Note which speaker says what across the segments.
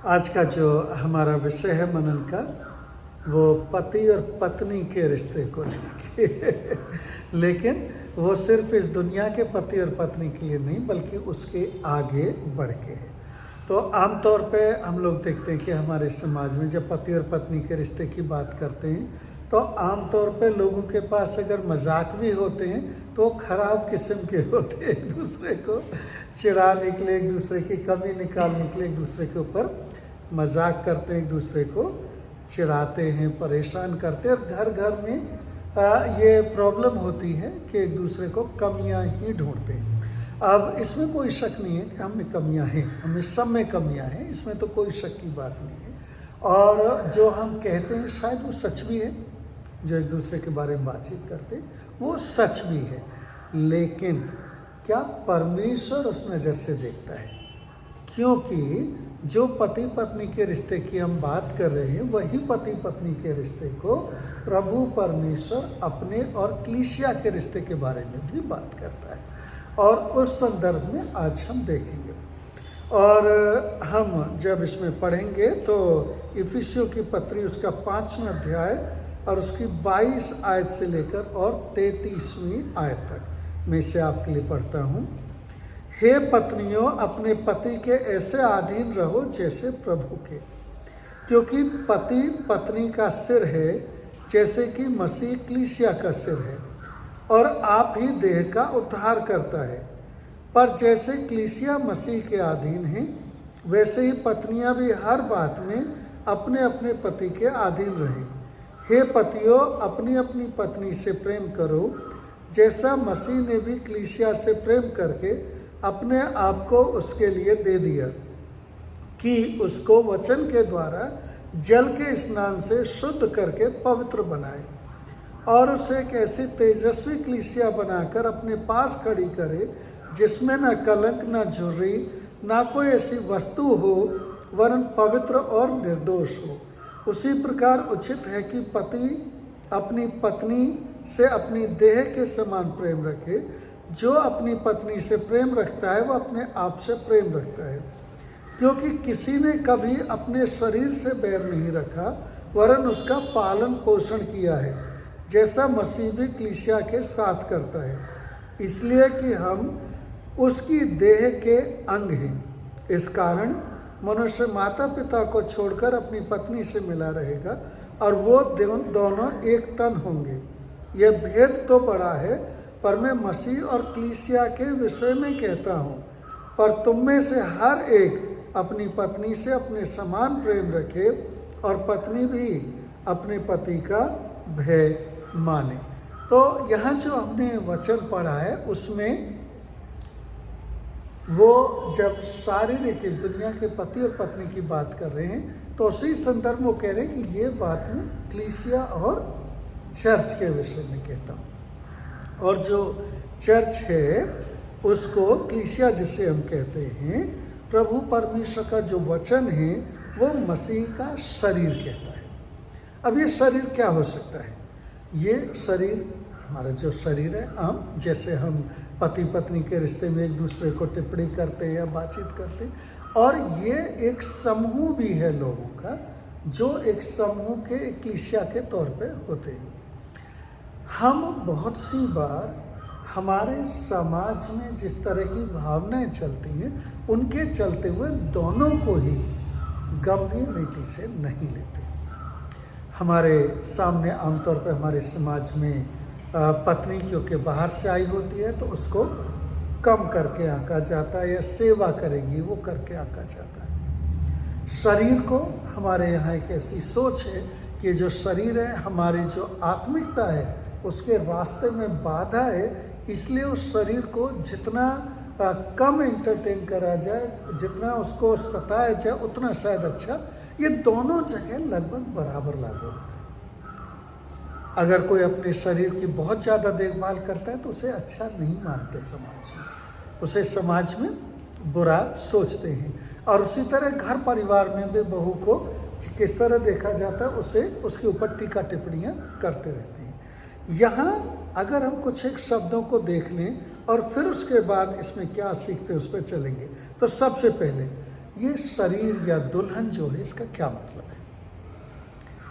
Speaker 1: आज का जो हमारा विषय है मनन का, वो पति और पत्नी के रिश्ते को लेके लेकिन वो सिर्फ इस दुनिया के पति और पत्नी के लिए नहीं, बल्कि उसके आगे बढ़ के है। तो आमतौर पे हम लोग देखते हैं कि हमारे समाज में जब पति और पत्नी के रिश्ते की बात करते हैं तो आमतौर पे लोगों के पास अगर मजाक भी होते हैं तो वो खराब किस्म के होते हैं, एक दूसरे को चिढ़ाने के लिए, एक दूसरे की कमी निकालने के लिए एक दूसरे के ऊपर मजाक करते हैं, एक दूसरे को चिढ़ाते हैं, परेशान करते हैं। और घर घर में ये प्रॉब्लम होती है कि एक दूसरे को कमियां ही ढूंढते हैं। अब इसमें कोई शक नहीं है कि हम में कमियां हैं, हमें सब में कमियां हैं, इसमें तो कोई शक की बात नहीं है। और जो हम कहते हैं शायद वो सच भी है, जो एक दूसरे के बारे में बातचीत करते हैं वो सच भी है, लेकिन क्या परमेश्वर उस नज़र से देखता है? क्योंकि जो पति पत्नी के रिश्ते की हम बात कर रहे हैं, वही पति पत्नी के रिश्ते को प्रभु परमेश्वर अपने और कलीसिया के रिश्ते के बारे में भी बात करता है, और उस संदर्भ में आज हम देखेंगे। और हम जब इसमें पढ़ेंगे तो इफिसियों की पत्री उसका 5वां अध्याय और उसकी 22 आयत से लेकर और 33वीं आयत तक मैं इसे आपके लिए पढ़ता हूँ। हे पत्नियों, अपने पति के ऐसे अधीन रहो जैसे प्रभु के, क्योंकि पति पत्नी का सिर है, जैसे कि मसीह कलीसिया का सिर है, और आप ही देह का उद्धार करता है। पर जैसे कलीसिया मसीह के अधीन है, वैसे ही पत्नियां भी हर बात में अपने अपने पति के अधीन रहें। हे पतियों, अपनी अपनी पत्नी से प्रेम करो, जैसा मसीह ने भी कलीसिया से प्रेम करके अपने आप को उसके लिए दे दिया, कि उसको वचन के द्वारा जल के स्नान से शुद्ध करके पवित्र बनाए, और उसे एक ऐसी तेजस्वी कलीसिया बनाकर अपने पास खड़ी करे, जिसमें न कलंक, न झुर्री, न कोई ऐसी वस्तु हो, वरन पवित्र और निर्दोष हो। उसी प्रकार उचित है कि पति अपनी पत्नी से अपनी देह के समान प्रेम रखे। जो अपनी पत्नी से प्रेम रखता है, वह अपने आप से प्रेम रखता है, क्योंकि किसी ने कभी अपने शरीर से बैर नहीं रखा, वरन उसका पालन पोषण किया है, जैसा मसीह भी कलीसिया के साथ करता है, इसलिए कि हम उसकी देह के अंग हैं। इस कारण मनुष्य माता पिता को छोड़कर अपनी पत्नी से मिला रहेगा, और वो दोनों एक तन होंगे। यह भेद तो बड़ा है, पर मैं मसीह और कलीसिया के विषय में कहता हूँ। पर तुम में से हर एक अपनी पत्नी से अपने समान प्रेम रखे, और पत्नी भी अपने पति का भय माने। तो यहाँ जो हमने वचन पढ़ा है, उसमें वो जब शारीरिक इस दुनिया के पति और पत्नी की बात कर रहे हैं, तो उसी संदर्भ में वो कह रहे हैं कि ये बात मैं कलीसिया और चर्च के विषय में कहता हूँ। और जो चर्च है उसको कलीसिया जिसे हम कहते हैं, प्रभु परमेश्वर का जो वचन है वो मसीह का शरीर कहता है। अब ये शरीर क्या हो सकता है? ये शरीर हमारा जो शरीर है, हम जैसे हम पति पत्नी के रिश्ते में एक दूसरे को टिप्पणी करते हैं या बातचीत करते हैं, और ये एक समूह भी है लोगों का, जो एक समूह के कलीसिया के तौर पे होते हैं। हम बहुत सी बार हमारे समाज में जिस तरह की भावनाएं चलती हैं, उनके चलते हुए दोनों को ही गंभीर रीति से नहीं लेते। हमारे सामने आमतौर पर हमारे समाज में पत्नी क्योंकि बाहर से आई होती है तो उसको कम करके आंका जाता है, या सेवा करेगी वो करके आंका जाता है। शरीर को हमारे यहाँ एक ऐसी सोच है कि जो शरीर है, हमारी जो आत्मिकता है, उसके रास्ते में बाधा है, इसलिए उस शरीर को जितना कम एंटरटेन करा जाए, जितना उसको सताया जाए, उतना शायद अच्छा। ये दोनों जगह लगभग बराबर लागू होता है। अगर कोई अपने शरीर की बहुत ज़्यादा देखभाल करता है तो उसे अच्छा नहीं मानते समाज में, उसे समाज में बुरा सोचते हैं। और उसी तरह घर परिवार में भी बहू को किस तरह देखा जाता है, उसे उसके ऊपर टीका टिप्पणियाँ करते रहते हैं। यहाँ अगर हम कुछ एक शब्दों को देख लें और फिर उसके बाद इसमें क्या सीखते हैं उस पर चलेंगे। तो सबसे पहले ये शरीर या दुल्हन जो है इसका क्या मतलब है।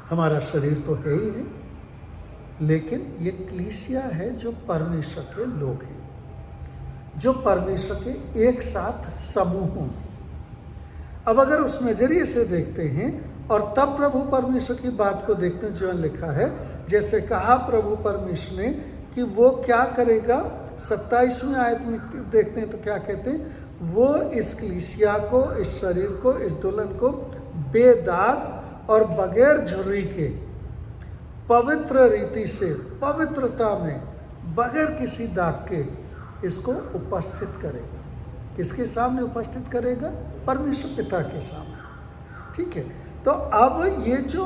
Speaker 1: हमारा शरीर तो है ही है, लेकिन ये कलीसिया है जो परमेश्वर के लोग हैं, जो परमेश्वर के एक साथ समूह होंगे। अब अगर उस नजरिए से देखते हैं और तब प्रभु परमेश्वर की बात को देखते हैं जो लिखा है, जैसे कहा प्रभु परमेश्वर ने कि वो क्या करेगा, 27वें आयत में देखते हैं तो क्या कहते हैं, वो इस कलीसिया को, इस शरीर को, इस दुल्हन को बेदाग और बगैर झुर्री के पवित्र रीति से, पवित्रता में, बगैर किसी दाग के इसको उपस्थित करेगा। किसके सामने उपस्थित करेगा? परमेश्वर पिता के सामने। ठीक है, तो अब ये जो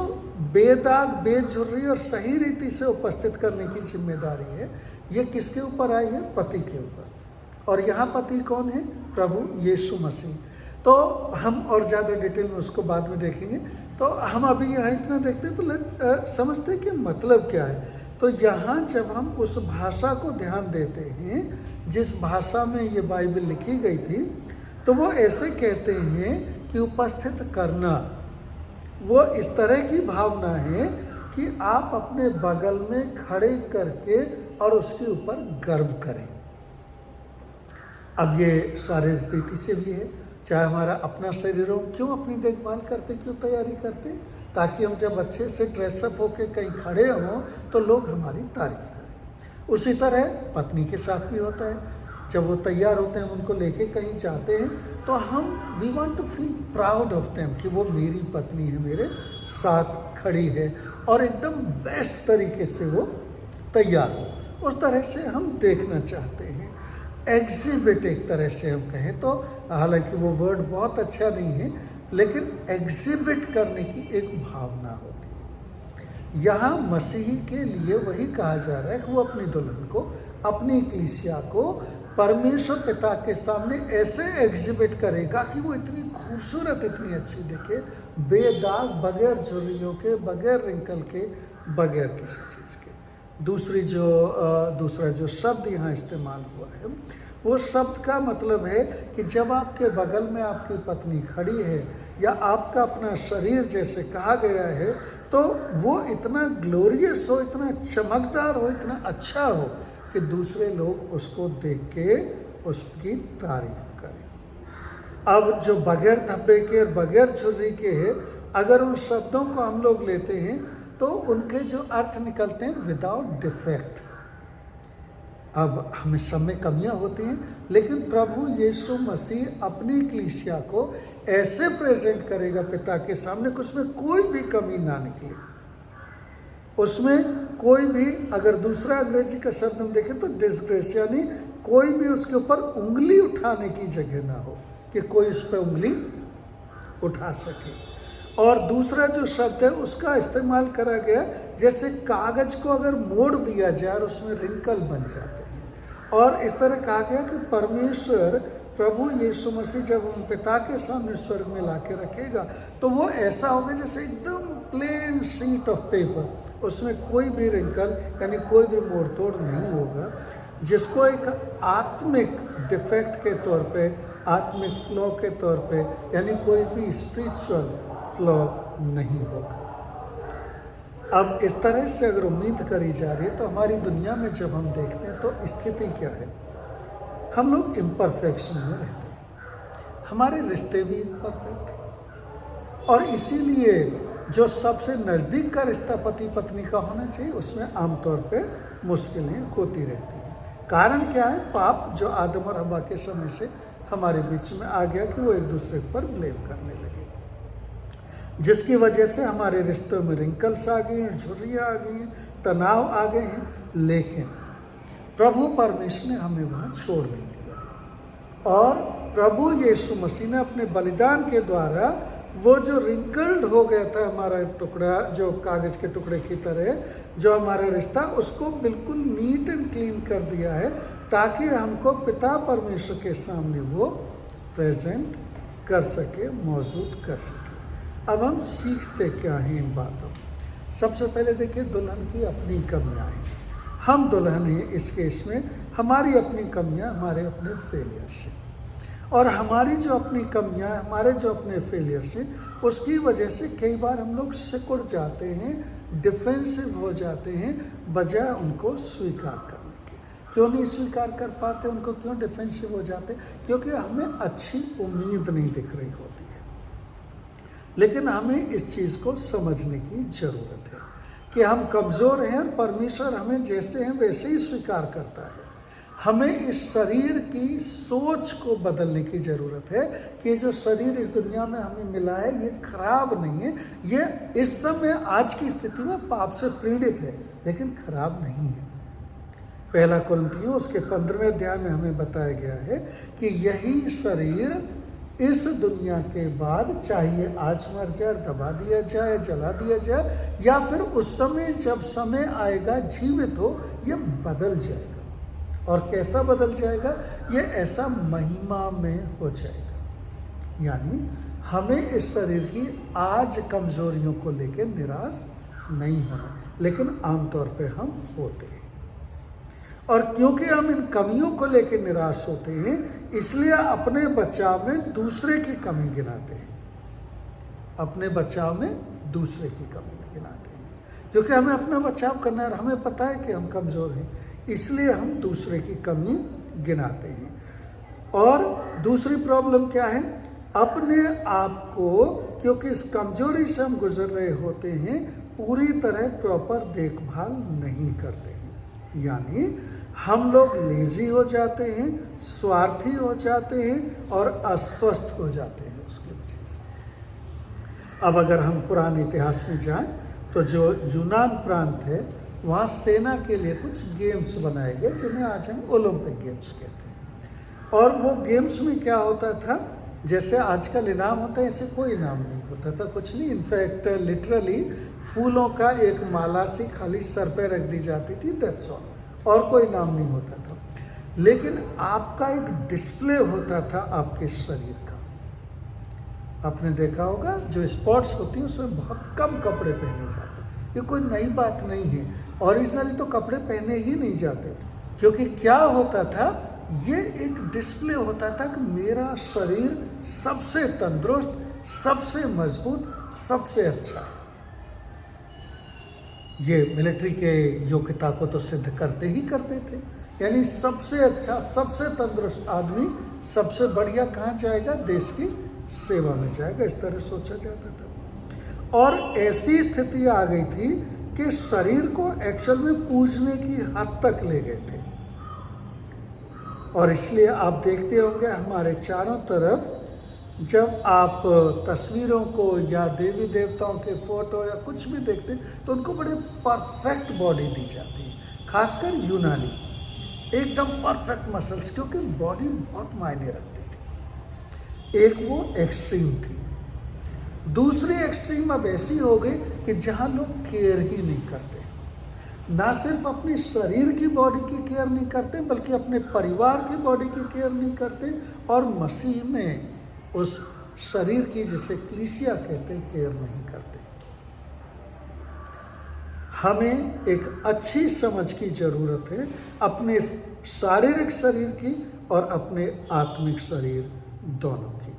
Speaker 1: बेदाग, बेझुर्री और सही रीति से उपस्थित करने की जिम्मेदारी है, ये किसके ऊपर आई है? पति के ऊपर। और यहाँ पति कौन है? प्रभु यीशु मसीह। तो हम और ज़्यादा डिटेल में उसको बाद में देखेंगे। तो हम अभी यहाँ इतना देखते हैं तो समझते हैं कि मतलब क्या है। तो यहाँ जब हम उस भाषा को ध्यान देते हैं जिस भाषा में ये बाइबल लिखी गई थी, तो वो ऐसे कहते हैं कि उपस्थित करना, वो इस तरह की भावना है कि आप अपने बगल में खड़े करके और उसके ऊपर गर्व करें। अब ये शारीरिक रीति से भी है, चाहे हमारा अपना शरीर हो, क्यों अपनी देखभाल करते, क्यों तैयारी करते, ताकि हम जब अच्छे से ड्रेसअप होके कहीं खड़े हों तो लोग हमारी तारीफ करें। उसी तरह पत्नी के साथ भी होता है, जब वो तैयार होते हैं, उनको लेके कहीं जाते हैं तो हम we want to feel proud of them कि वो मेरी पत्नी है, मेरे साथ खड़ी है और एकदम बेस्ट तरीके से वो तैयार हो। उस तरह से हम देखना चाहते हैं। एग्जिबिट एक तरह से हम कहें तो, हालांकि वो वर्ड बहुत अच्छा नहीं है, लेकिन एग्जिबिट करने की एक भावना होती है। यहाँ मसीही के लिए वही कहा जा रहा है कि वो अपनी दुल्हन को, अपनी कलीसिया को परमेश्वर पिता के सामने ऐसे एग्जिबिट करेगा कि वो इतनी खूबसूरत, इतनी अच्छी दिखे, बेदाग, बगैर झुर्रियों के, बगैर रिंकल के, बगैर किसी चीज़ के। दूसरा जो शब्द यहाँ इस्तेमाल हुआ है, वो शब्द का मतलब है कि जब आपके बगल में आपकी पत्नी खड़ी है या आपका अपना शरीर जैसे कहा गया है, तो वो इतना ग्लोरियस हो, इतना चमकदार हो, इतना अच्छा हो कि दूसरे लोग उसको देख के उसकी तारीफ करें। अब जो बगैर धब्बे के और बगैर झुर्री के है, अगर उन शब्दों को हम लोग लेते हैं तो उनके जो अर्थ निकलते हैं विदाउट डिफेक्ट। अब हमें सब में कमियां होती हैं, लेकिन प्रभु यीशु मसीह अपनी कलीसिया को ऐसे प्रेजेंट करेगा पिता के सामने कि उसमें कोई भी कमी ना निकले, उसमें कोई भी, अगर दूसरा अंग्रेजी का शब्द हम देखें तो डिस्ग्रेस, यानी कोई भी उसके ऊपर उंगली उठाने की जगह ना हो कि कोई उस पर उंगली उठा सके। और दूसरा जो शब्द है उसका इस्तेमाल करा गया जैसे कागज को अगर मोड़ दिया जाए और उसमें रिंकल बन जाते हैं। और इस तरह कहा गया कि परमेश्वर प्रभु यीशु मसीह जब हम पिता के सामने स्वर्ग में लाके रखेगा तो वो ऐसा होगा जैसे एकदम प्लेन शीट ऑफ पेपर, उसमें कोई भी रिंकल यानी कोई भी मोड़ तोड़ नहीं होगा, जिसको एक आत्मिक डिफेक्ट के तौर पे, आत्मिक फ्लॉ के तौर पे, यानी कोई भी स्पिरिचुअल फ्लॉ नहीं होगा। अब इस तरह से अगर उम्मीद करी जा रही है तो हमारी दुनिया में जब हम देखते हैं तो स्थिति क्या है, हम लोग इम्परफेक्शन में रहते हैं, हमारे रिश्ते भी इम्परफेक्ट हैं, और इसीलिए जो सबसे नज़दीक का रिश्ता पति पत्नी का होना चाहिए उसमें आमतौर पे मुश्किलें होती रहती हैं। कारण क्या है? पाप जो आदम और हव्वा के समय से हमारे बीच में आ गया कि वो एक दूसरे पर ब्लेम करने लगे, जिसकी वजह से हमारे रिश्तों में रिंकल्स आ गई हैं, झुर्रियाँ आ गई हैं, तनाव आ गए हैं। लेकिन प्रभु परमेश्वर ने हमें वहाँ छोड़ नहीं दिया, और प्रभु यीशु मसीह ने अपने बलिदान के द्वारा वो जो रिंकल्ड हो गया था हमारा टुकड़ा, जो कागज के टुकड़े की तरह जो हमारा रिश्ता, उसको बिल्कुल नीट एंड क्लीन कर दिया है, ताकि हमको पिता परमेश्वर के सामने वो प्रेजेंट कर सके, मौजूद कर सके। अब हम सीखते क्या हैं इन बातों? सबसे पहले देखिए, दुल्हन की अपनी कमियां हैं। हम दुल्हन हैं इस केस में, हमारी अपनी कमियां, हमारे अपने फेलियर से। और हमारी जो अपनी कमियां, हमारे जो अपने फेलियर्स हैं, उसकी वजह से कई बार हम लोग सिकुड़ जाते हैं, डिफेंसिव हो जाते हैं, बजाय उनको स्वीकार करने के। क्यों नहीं स्वीकार कर पाते उनको, क्यों डिफेंसिव हो जाते? क्योंकि हमें अच्छी उम्मीद नहीं दिख रही होती है। लेकिन हमें इस चीज़ को समझने की ज़रूरत है कि हम कमज़ोर हैं और परमेश्वर हमें जैसे हैं वैसे ही स्वीकार करता है। हमें इस शरीर की सोच को बदलने की ज़रूरत है कि जो शरीर इस दुनिया में हमें मिला है ये खराब नहीं है, ये इस समय आज की स्थिति में पाप से पीड़ित है, लेकिन खराब नहीं है। पहला कुरिन्थियों उसके 15वें अध्याय में हमें बताया गया है कि यही शरीर इस दुनिया के बाद चाहिए आज मर जाए, दबा दिया जाए, जला दिया जाए, या फिर उस समय जब समय आएगा जीवित हो, ये बदल जाएगा। और कैसा बदल जाएगा? ये ऐसा महिमा में हो जाएगा। यानी हमें इस शरीर की आज कमजोरियों को लेकर निराश नहीं होना, लेकिन आमतौर पे हम होते हैं। और क्योंकि हम इन कमियों को लेकर निराश होते हैं, इसलिए अपने बचाव में दूसरे की कमी गिनाते हैं। अपने बचाव में दूसरे की कमी गिनाते हैं, क्योंकि हमें अपना बचाव करना है और हमें पता है कि हम कमज़ोर हैं, इसलिए हम दूसरे की कमी गिनाते हैं। और दूसरी प्रॉब्लम क्या है? अपने आप को, क्योंकि इस कमजोरी से हम गुजर रहे होते हैं, पूरी तरह प्रॉपर देखभाल नहीं करते हैं। यानी हम लोग लेजी हो जाते हैं, स्वार्थी हो जाते हैं और अस्वस्थ हो जाते हैं उसकी वजह से। अब अगर हम पुराने इतिहास में जाएं तो जो यूनान प्रांत है, वहाँ सेना के लिए कुछ गेम्स बनाए गए जिन्हें आज हम ओलंपिक गेम्स कहते हैं। और वो गेम्स में क्या होता था, जैसे आजकल इनाम होता है, ऐसे कोई इनाम नहीं होता था, कुछ नहीं। इनफैक्ट लिटरली फूलों का एक माला सी खाली सर पे रख दी जाती थी, दैट्स ऑल, और कोई इनाम नहीं होता था। लेकिन आपका एक डिस्प्ले होता था आपके शरीर का। आपने देखा होगा जो स्पोर्ट्स होती है उसमें बहुत कम कपड़े पहने जाते हैं। ये कोई नई बात नहीं है, ओरिजिनली तो कपड़े पहने ही नहीं जाते थे, क्योंकि क्या होता था, ये एक डिस्प्ले होता था कि मेरा शरीर सबसे तंदुरुस्त, सबसे मजबूत, सबसे अच्छा है। ये मिलिट्री के योग्यता को तो सिद्ध करते ही करते थे। यानी सबसे अच्छा, सबसे तंदुरुस्त आदमी सबसे बढ़िया कहाँ जाएगा? देश की सेवा में जाएगा, इस तरह सोचा जाता था। और ऐसी स्थिति आ गई थी कि शरीर को एक्चुअल में पूजने की हद तक ले गए थे। और इसलिए आप देखते होंगे हमारे चारों तरफ जब आप तस्वीरों को या देवी देवताओं के फोटो या कुछ भी देखते हैं तो उनको बड़े परफेक्ट बॉडी दी जाती है, खासकर यूनानी, एकदम परफेक्ट मसल्स, क्योंकि बॉडी बहुत मायने रखती थी। एक वो एक्सट्रीम थी। दूसरी एक्सट्रीम अब ऐसी हो गई कि जहाँ लोग केयर ही नहीं करते, ना सिर्फ अपने शरीर की बॉडी की केयर नहीं करते, बल्कि अपने परिवार की बॉडी की केयर नहीं करते, और मसीह में उस शरीर की, जिसे क्लीसिया कहते हैं, केयर नहीं करते। हमें एक अच्छी समझ की जरूरत है अपने शारीरिक शरीर की और अपने आत्मिक शरीर दोनों की।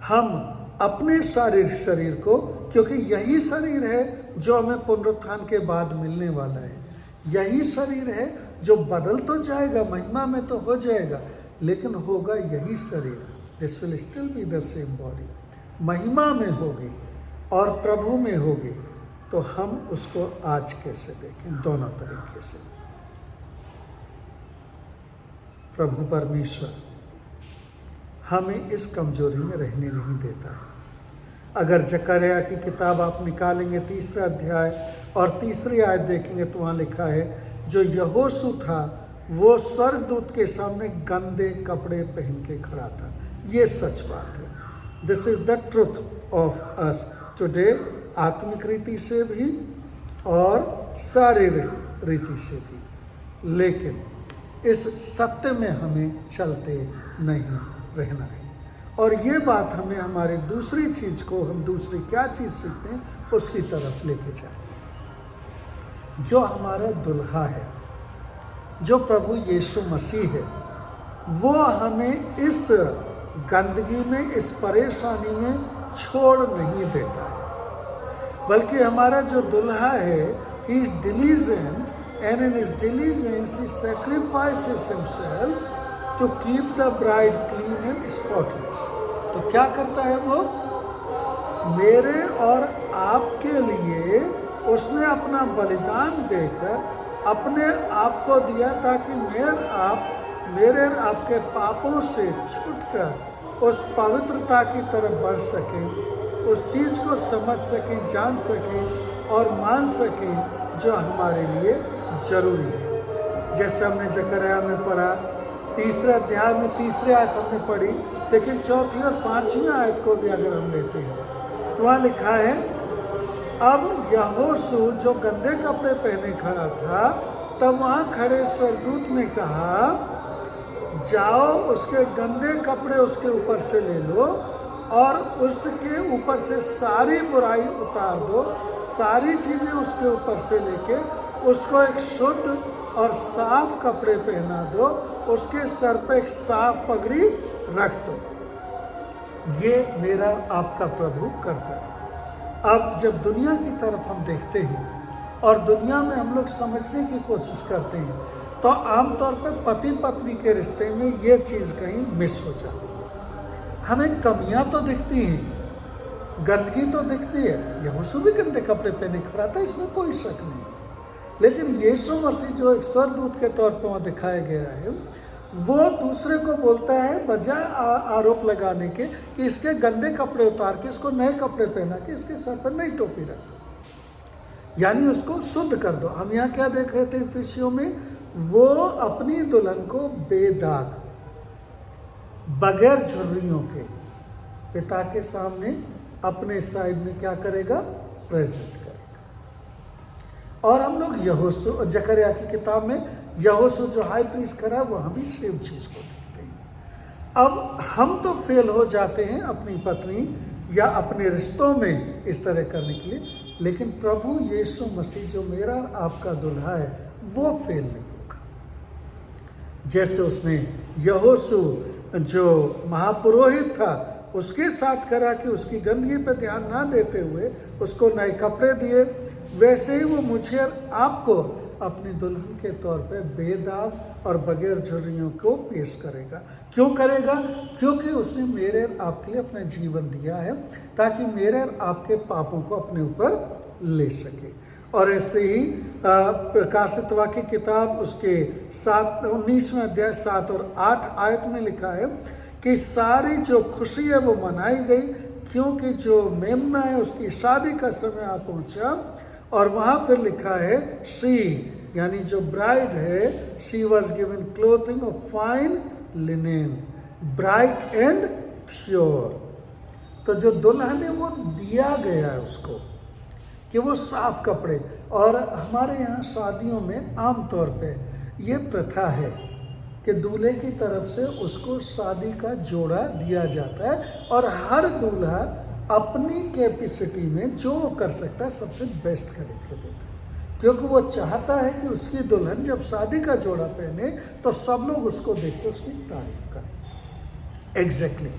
Speaker 1: हम अपने शारीरिक शरीर को, क्योंकि यही शरीर है जो हमें पुनरुत्थान के बाद मिलने वाला है, यही शरीर है जो बदल तो जाएगा, महिमा में तो हो जाएगा, लेकिन होगा यही शरीर, this will still be the same body, महिमा में होगी और प्रभु में होगी। तो हम उसको आज कैसे देखें? दोनों तरीके से। प्रभु परमेश्वर हमें इस कमजोरी में रहने नहीं देता है। अगर जकरिया की किताब आप निकालेंगे 3रा अध्याय और 3री आयत देखेंगे तो वहाँ लिखा है, जो यहोशू था वो स्वर्गदूत के सामने गंदे कपड़े पहन के खड़ा था। ये सच बात है। This is the truth of us today, आत्मिक रीति से भी और शारीरिक रीति से भी। लेकिन इस सत्य में हमें चलते नहीं रहना है। और ये बात हमें हमारे दूसरी चीज को, हम दूसरी क्या चीज सीखते हैं, उसकी तरफ लेके जाती है। जो हमारा दुल्हा है, जो प्रभु यीशु मसीह है, वो हमें इस गंदगी में, इस परेशानी में छोड़ नहीं देता है, बल्कि हमारा जो दुल्हा है, he is diligent, and in his diligence he sacrifices himself to keep the bride clean and spotless. तो क्या करता है वो? मेरे और आपके लिए उसने अपना बलिदान देकर अपने आप को दिया, ताकि मेरे और आपके पापों से छूटकर उस पवित्रता की तरफ बढ़ सके, उस चीज़ को समझ सकें, जान सकें और मान सकें जो हमारे लिए जरूरी है। जैसे हमने जकरया में पढ़ा, 3 अध्याय में 3 आयत हमने पढ़ी, लेकिन 4 और 5वीं आयत को भी अगर हम लेते हैं तो वहाँ लिखा है, अब यहोशू जो गंदे कपड़े पहने खड़ा था, तब वहाँ खड़े स्वर्गदूत ने कहा, जाओ उसके गंदे कपड़े उसके ऊपर से ले लो और उसके ऊपर से सारी बुराई उतार दो, सारी चीज़ें उसके ऊपर से लेके उसको एक शुद्ध और साफ कपड़े पहना दो, उसके सर पे एक साफ पगड़ी रख दो। ये मेरा आपका प्रभु करता है। अब जब दुनिया की तरफ हम देखते हैं और दुनिया में हम लोग समझने की कोशिश करते हैं, तो आमतौर पर पति पत्नी के रिश्ते में ये चीज़ कहीं मिस हो जाती है। हमें कमियां तो दिखती हैं, गंदगी तो दिखती है। यहोशू भी गंदे कपड़े पहने खड़ा था, इसमें कोई शक नहीं है, लेकिन यीशु मसीह जो एक स्वर्गदूत के तौर पर वहाँ दिखाया गया है, वो दूसरे को बोलता है, बजाय आरोप लगाने के कि इसके गंदे कपड़े उतार के इसको नए कपड़े पहना के इसके सर पर नई टोपी रख दो, यानी उसको शुद्ध कर दो। हम यहाँ क्या देख रहे थे इफिसियों में? वो अपनी दुल्हन को बेदाग, बगैर झुर्रियों के पिता के सामने अपने साइड में क्या करेगा? प्रेजेंट करेगा। और हम लोग यहोशू, जकरया की किताब में यहोशू जो हाई प्रीस्ट करा, वो हम भी सेम चीज को देखते हैं। अब हम तो फेल हो जाते हैं अपनी पत्नी या अपने रिश्तों में इस तरह करने के लिए, लेकिन प्रभु यीशु मसीह जो मेरा और आपका दुल्हा है, वो फेल नहीं होगा। जैसे उसने यहोशू जो महापुरोहित था उसके साथ करा कि उसकी गंदगी पर ध्यान ना देते हुए उसको नए कपड़े दिए, वैसे ही वो मुझे और आपको अपनी दुल्हन के तौर पे बेदाग और बगैर झुर्रियों को पेश करेगा। क्यों करेगा? क्योंकि उसने मेरे और आपके लिए अपना जीवन दिया है, ताकि मेरे और आपके पापों को अपने ऊपर ले सके। और ऐसे ही प्रकाशित वाक्य किताब उसके 19वें अध्याय 7 और 8 आयत में लिखा है कि सारी जो खुशी है वो मनाई गई, क्योंकि जो मेमना है उसकी शादी का समय आ पहुंचा। और वहां फिर लिखा है, शी यानी जो ब्राइड है, she was given clothing of fine linen bright and pure. तो जो दुल्हन है वो दिया गया है उसको कि वो साफ कपड़े। और हमारे यहाँ शादियों में आमतौर पे ये प्रथा है कि दूल्हे की तरफ से उसको शादी का जोड़ा दिया जाता है, और हर दूल्हा अपनी कैपेसिटी में जो वो कर सकता है सबसे बेस्ट खरीद के देता है, क्योंकि वो चाहता है कि उसकी दुल्हन जब शादी का जोड़ा पहने तो सब लोग उसको देख के उसकी तारीफ करें। एग्जैक्टली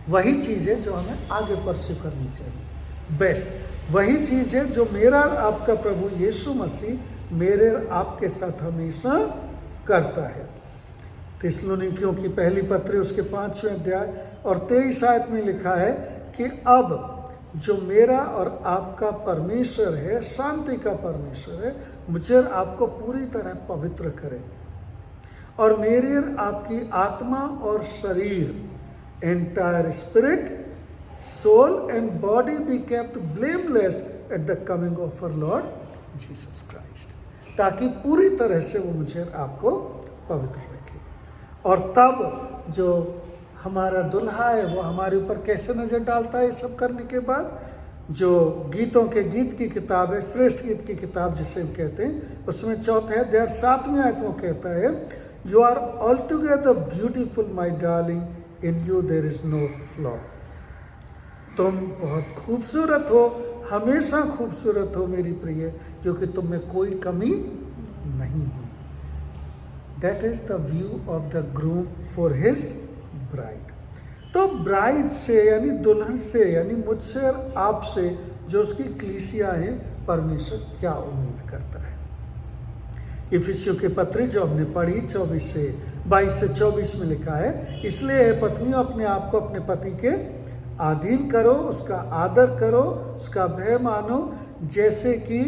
Speaker 1: वही चीज़ है जो हमें आगे परस्यू करनी चाहिए। बेस्ट वही चीज़ है जो मेरा आपका प्रभु यीशु मसीह मेरे आपके साथ हमेशा करता है। थिस्सलुनीकियों की पहली पत्री उसके 5वें अध्याय और 23 आयत में लिखा है कि अब जो मेरा और आपका परमेश्वर है, शांति का परमेश्वर है, मुझे और आपको पूरी तरह पवित्र करे, और मेरी और आपकी आत्मा और शरीर, entire spirit, soul and body be kept blameless at the coming of our Lord Jesus Christ, ताकि पूरी तरह से वो मुझे और आपको पवित्र रखे। और तब जो हमारा दुल्हा है वो हमारे ऊपर कैसे नजर डालता है? ये सब करने के बाद जो गीतों के गीत की किताब है, श्रेष्ठ गीत की किताब जिसे हम कहते हैं, उसमें 4 अध्याय 7वें आयत वो कहता है, you are all together beautiful my darling, in you there is no flaw. तुम बहुत खूबसूरत हो, हमेशा खूबसूरत हो मेरी प्रिय, क्योंकि तुम में कोई कमी नहीं है। That is the view of the groom for his bride. तो तो ब्राइड से यानी दुल्हन से यानी मुझसे और आपसे जो उसकी कलीसिया है, परमेश्वर क्या उम्मीद करता है। इफिसियों की पत्री जो हमने पढ़ी 22 से 24 में लिखा है, इसलिए है पत्नियों अपने आप को अपने पति के अधीन करो, उसका आदर करो, उसका भय मानो, जैसे कि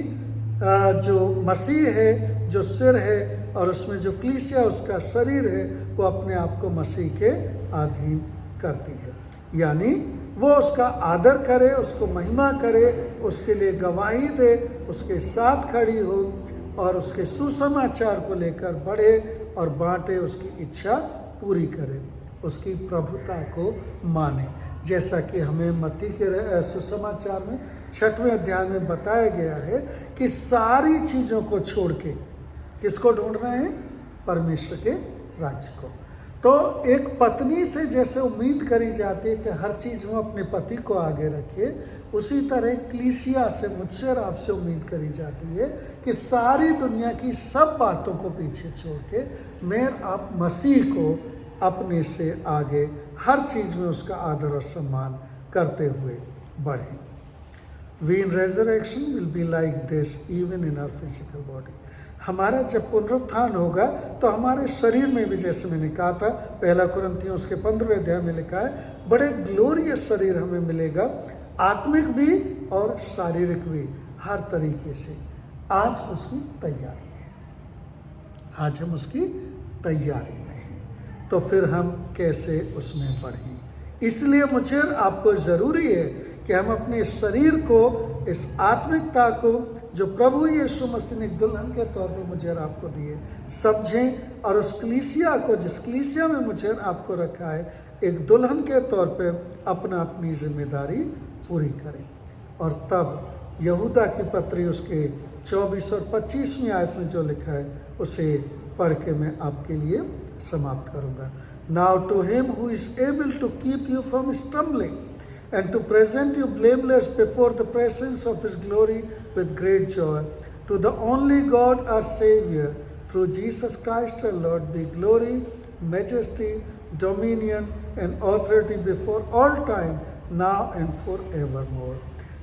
Speaker 1: जो मसीह है जो सिर है और उसमें जो कलीसिया उसका शरीर है वो अपने आप को मसीह के अधीन करती है। यानी वो उसका आदर करे, उसको महिमा करे, उसके लिए गवाही दे, उसके साथ खड़ी हो और उसके सुसमाचार को लेकर बढ़े और बांटे, उसकी इच्छा पूरी करे, उसकी प्रभुता को माने। जैसा कि हमें मत्ती के सुसमाचार में 6वें अध्याय में बताया गया है कि सारी चीज़ों को छोड़ के किसको ढूंढना है? परमेश्वर के राज्य को। तो एक पत्नी से जैसे उम्मीद करी जाती है कि हर चीज़ में अपने पति को आगे रखे, उसी तरह कलीसिया से, मुझसे और आपसे उम्मीद करी जाती है कि सारी दुनिया की सब बातों को पीछे छोड़ के मैं आप मसीह को अपने से आगे हर चीज़ में उसका आदर और सम्मान करते हुए बढ़ें। We in resurrection will be like this even in our physical body. हमारा जब पुनरुत्थान होगा तो हमारे शरीर में भी, जैसे मैंने कहा था, 1 कुरिन्थियों उसके 15वें अध्याय में लिखा है, बड़े ग्लोरियस शरीर हमें मिलेगा, आत्मिक भी और शारीरिक भी, हर तरीके से। आज उसकी तैयारी है, आज हम उसकी तैयारी में हैं, तो फिर हम कैसे उसमें बढ़ें। इसलिए मुझे आपको ज़रूरी है कि हम अपने शरीर को, इस आत्मिकता को जो प्रभु यीशु मसीह ने दुल्हन के तौर पर मुझे और आपको दिए, समझें और उस कलीसिया को, जिस कलीसिया में मुझे और आपको रखा है, एक दुल्हन के तौर पे अपनी जिम्मेदारी पूरी करें। और तब यहूदा की पत्री उसके 24 और 25वीं आयत में जो लिखा है उसे पढ़ के मैं आपके लिए समाप्त करूँगा। Now to him who is able to keep you from stumbling and to present you blameless before the presence of his glory with great joy, to the only God our Savior, through Jesus Christ our Lord, be glory, majesty, dominion and authority before all time, now and forevermore.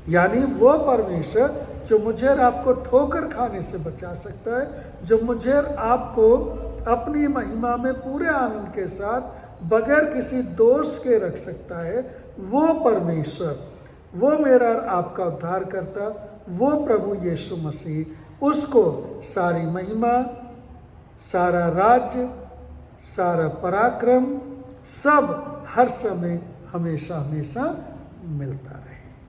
Speaker 1: यानी वो परमेश्वर जो मुझे और आपको ठोकर खाने से बचा सकता है, जो मुझे और आपको अपनी महिमा में पूरे आनंद के साथ बगैर किसी दोष के रख सकता है, वो परमेश्वर, वो मेरा और आपका उद्धार करता, वो प्रभु यीशु मसीह, उसको सारी महिमा, सारा राज्य, सारा पराक्रम, सब हर समय हमेशा हमेशा मिलता है।